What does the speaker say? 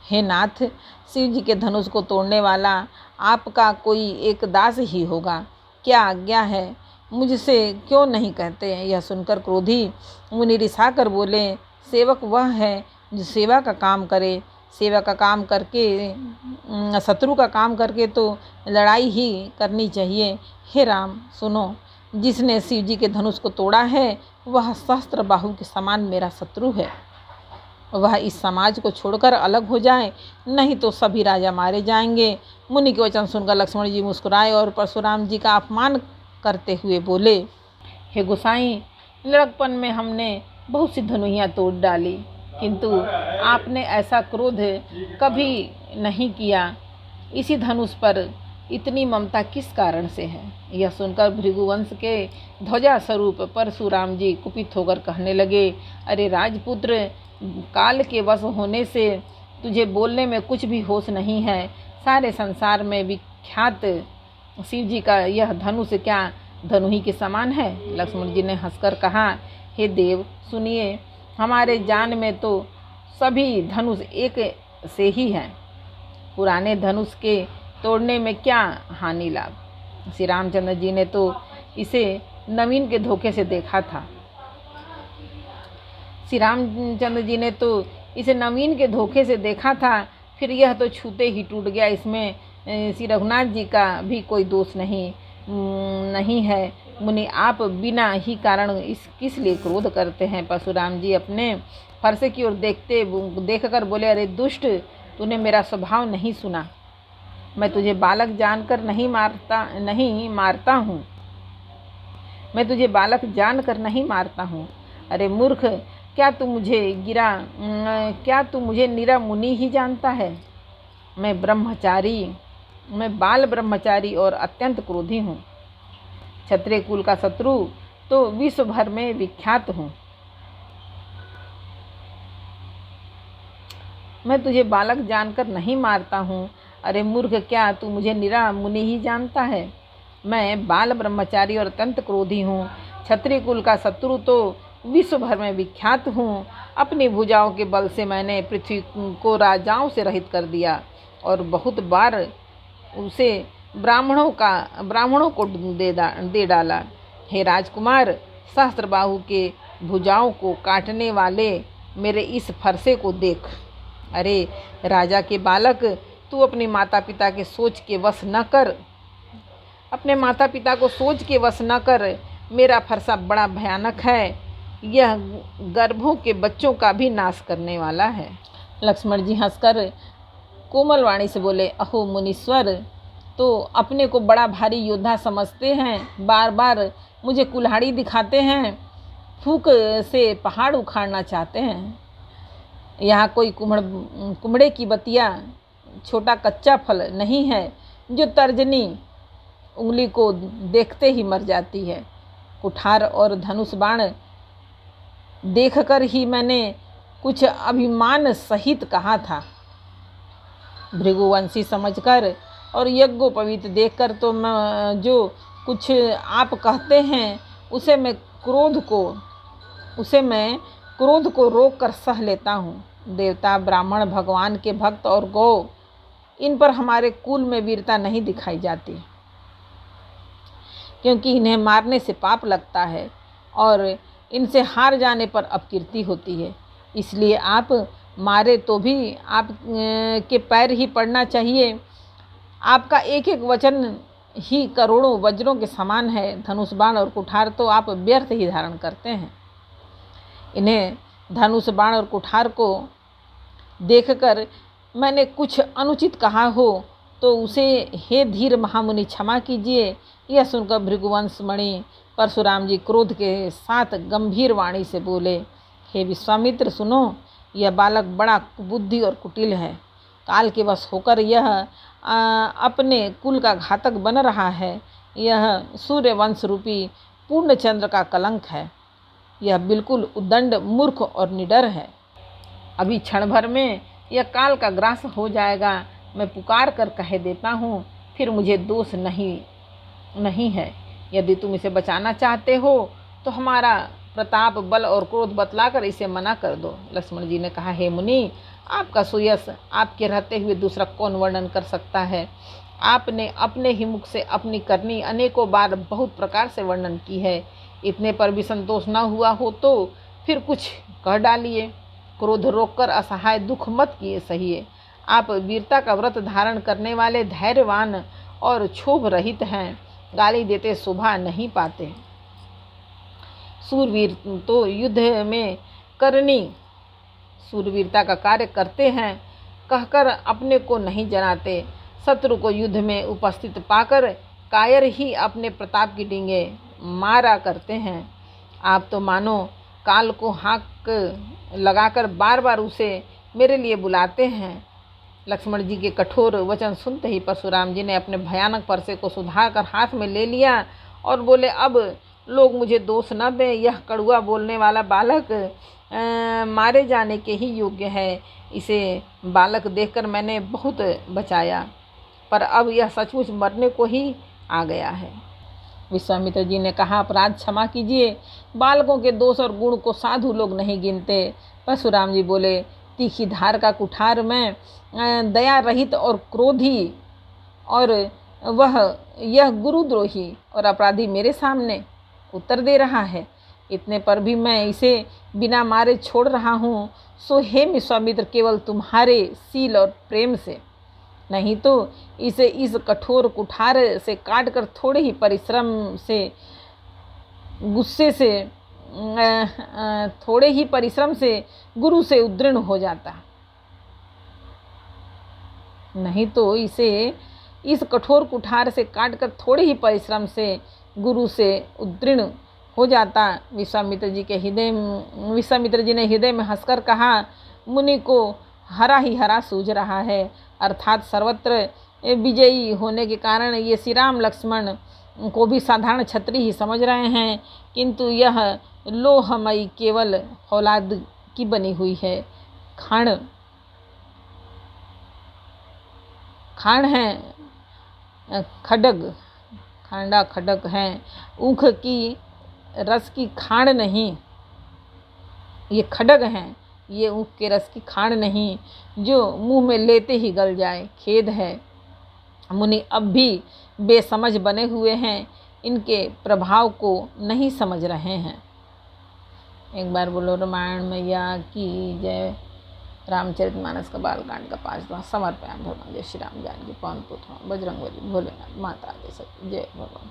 हे नाथ, शिव जी के धनुष को तोड़ने वाला आपका कोई एक दास ही होगा। क्या आज्ञा है, मुझसे क्यों नहीं कहते? यह सुनकर क्रोधी मुनि रिसा कर बोले, सेवक वह है जो सेवा का काम करे। सेवा का काम करके, शत्रु का काम करके तो लड़ाई ही करनी चाहिए। हे राम सुनो, जिसने शिव जी के धनुष को तोड़ा है वह सहस्त्र बाहु के समान मेरा शत्रु है। वह इस समाज को छोड़कर अलग हो जाए, नहीं तो सभी राजा मारे जाएंगे। मुनि के वचन सुनकर लक्ष्मण जी मुस्कुराए और परशुराम जी का अपमान करते हुए बोले, हे गोसाई, लड़कपन में हमने बहुत सी धनुहियाँ तोड़ डाली, किंतु आपने ऐसा क्रोध कभी नहीं किया। इसी धनुष पर इतनी ममता किस कारण से है? यह सुनकर भृगुवंश के ध्वजा स्वरूप परशुराम जी कुपित होकर कहने लगे, अरे राजपुत्र, काल के वश होने से तुझे बोलने में कुछ भी होश नहीं है। सारे संसार में विख्यात शिव जी का यह धनुष क्या धनुही के समान है? लक्ष्मण जी ने हंसकर कहा, हे देव सुनिए, हमारे जान में तो सभी धनुष एक से ही हैं। पुराने धनुष के तोड़ने में क्या हानि लाभ? श्री रामचंद्र जी ने तो इसे नवीन के धोखे से देखा था। श्री रामचंद्र जी ने तो इसे नवीन के धोखे से देखा था, फिर यह तो छूते ही टूट गया। इसमें श्री रघुनाथ जी का भी कोई दोष नहीं है। मुनि, आप बिना ही कारण किस लिए क्रोध करते हैं? परशुराम जी अपने फरसे की ओर देखकर बोले, अरे दुष्ट, तूने मेरा स्वभाव नहीं सुना। मैं तुझे बालक जानकर नहीं मारता हूँ। मैं तुझे बालक जानकर नहीं मारता हूँ। अरे मूर्ख, क्या तू मुझे निरा मुनि ही जानता है? मैं बाल ब्रह्मचारी और अत्यंत क्रोधी हूँ। क्षत्रिय कुल का शत्रु तो विश्व भर में विख्यात हूँ। मैं तुझे बालक जानकर नहीं मारता हूँ। अरे मूर्ख, क्या तू मुझे निरा मुनि ही जानता है? मैं बाल ब्रह्मचारी और अत्यंत क्रोधी हूँ। क्षत्रिय कुल का शत्रु तो विश्व भर में विख्यात हूँ। अपनी भुजाओं के बल से मैंने पृथ्वी को राजाओं से रहित कर दिया और बहुत बार उसे ब्राह्मणों को दे डाला। हे राजकुमार, सहस्त्रबाहु के भुजाओं को काटने वाले मेरे इस फरसे को देख। अरे राजा के बालक, तू अपने माता पिता के सोच के वश न कर। अपने माता पिता को सोच के वश न कर। मेरा फरसा बड़ा भयानक है। यह गर्भों के बच्चों का भी नाश करने वाला है। लक्ष्मण जी हंसकर कोमल वाणी से बोले, अहो मुनीश्वर, तो अपने को बड़ा भारी योद्धा समझते हैं। बार बार मुझे कुल्हाड़ी दिखाते हैं, फूंक से पहाड़ उखाड़ना चाहते हैं। यहाँ कोई कुम्हड़े की बतिया, छोटा कच्चा फल नहीं है जो तर्जनी उंगली को देखते ही मर जाती है। कुठार और धनुष बाण देखकर ही मैंने कुछ अभिमान सहित कहा था। भृगुवंशी समझकर और यज्ञोपवीत देखकर तो मैं जो कुछ आप कहते हैं उसे मैं क्रोध को रोक कर सह लेता हूँ। देवता, ब्राह्मण, भगवान के भक्त और गौ, इन पर हमारे कुल में वीरता नहीं दिखाई जाती, क्योंकि इन्हें मारने से पाप लगता है और इनसे हार जाने पर अपकीर्ति होती है। इसलिए आप मारे तो भी आप के पैर ही पड़ना चाहिए। आपका एक एक वचन ही करोड़ों वज्रों के समान है। धनुष बाण और कुठार तो आप व्यर्थ ही धारण करते हैं। इन्हें धनुष बाण और कुठार को देखकर मैंने कुछ अनुचित कहा हो तो उसे हे धीर महामुनि क्षमा कीजिए। यह सुनकर भृगुवंश मणि परशुराम जी क्रोध के साथ गंभीर वाणी से बोले, हे विश्वामित्र सुनो, यह बालक बड़ा कुबुद्धि और कुटिल है। काल के वश होकर यह अपने कुल का घातक बन रहा है। यह सूर्यवंश रूपी पूर्णचंद्र का कलंक है। यह बिल्कुल उद्दंड, मूर्ख और निडर है। अभी क्षण भर में यह काल का ग्रास हो जाएगा। मैं पुकार कर कह देता हूँ, फिर मुझे दोष नहीं है। यदि तुम इसे बचाना चाहते हो तो हमारा प्रताप, बल और क्रोध बतलाकर इसे मना कर दो। लक्ष्मण जी ने कहा, हे मुनि, आपका सुयश आपके रहते हुए दूसरा कौन वर्णन कर सकता है। आपने अपने ही मुख से अपनी करनी अनेकों बार बहुत प्रकार से वर्णन की है। इतने पर भी संतोष न हुआ हो तो फिर कुछ कह डालिए। क्रोध रोककर असहाय दुख मत किए सहिए। आप वीरता का व्रत धारण करने वाले धैर्यवान और क्षोभ रहित हैं। गाली देते शोभा नहीं पाते। सूरवीर तो युद्ध में करनी सूरवीरता का कार्य करते हैं कहकर अपने को नहीं जनाते। शत्रु को युद्ध में उपस्थित पाकर कायर ही अपने प्रताप की डींगे मारा करते हैं। आप तो मानो काल को हाँक लगाकर बार बार उसे मेरे लिए बुलाते हैं। लक्ष्मण जी के कठोर वचन सुनते ही परशुराम जी ने अपने भयानक परसे को सुधार कर हाथ में ले लिया और बोले, अब लोग मुझे दोष न दें। यह कड़ुआ बोलने वाला बालक मारे जाने के ही योग्य है। इसे बालक देखकर मैंने बहुत बचाया, पर अब यह सचमुच मरने को ही आ गया है। विश्वामित्र जी ने कहा, अपराध क्षमा कीजिए। बालकों के दोष और गुण को साधु लोग नहीं गिनते। परशुराम जी बोले, तीखी धार का कुठार में दया रहित और क्रोधी, और वह यह गुरुद्रोही और अपराधी मेरे सामने उत्तर दे रहा है। इतने पर भी मैं इसे बिना मारे छोड़ रहा हूँ। सो हे विश्वामित्र, केवल तुम्हारे शील और प्रेम से, नहीं तो इसे इस कठोर कुठार से काट कर थोड़े ही परिश्रम से गुस्से से थोड़े ही परिश्रम से गुरु से उद्दीर्ण हो जाता। नहीं तो इसे इस कठोर कुठार से काटकर थोड़े ही परिश्रम से गुरु से उद्दीर्ण हो जाता। विश्वामित्र जी ने हृदय में हंसकर कहा, मुनि को हरा ही हरा सूझ रहा है, अर्थात सर्वत्र विजयी होने के कारण ये श्री राम लक्ष्मण को भी साधारण क्षत्रिय ही समझ रहे हैं, किंतु यह लोहमयी केवल फौलाद की बनी हुई है। खाण है, खांडा खडक हैं, ऊख की रस की खाण नहीं, ये खडग हैं, ये ऊख के रस की खाण नहीं जो मुंह में लेते ही गल जाए। खेद है, मुनि अब भी बेसमझ बने हुए हैं, इनके प्रभाव को नहीं समझ रहे हैं। एक बार बोलो रामायण मैया की जय। रामचरितमानस का बालकांड का 5वां समर्पयामि। जय श्री राम जानकी पवन पुत्र बजरंगबली भोलेनाथ माता जय। जय भगवान।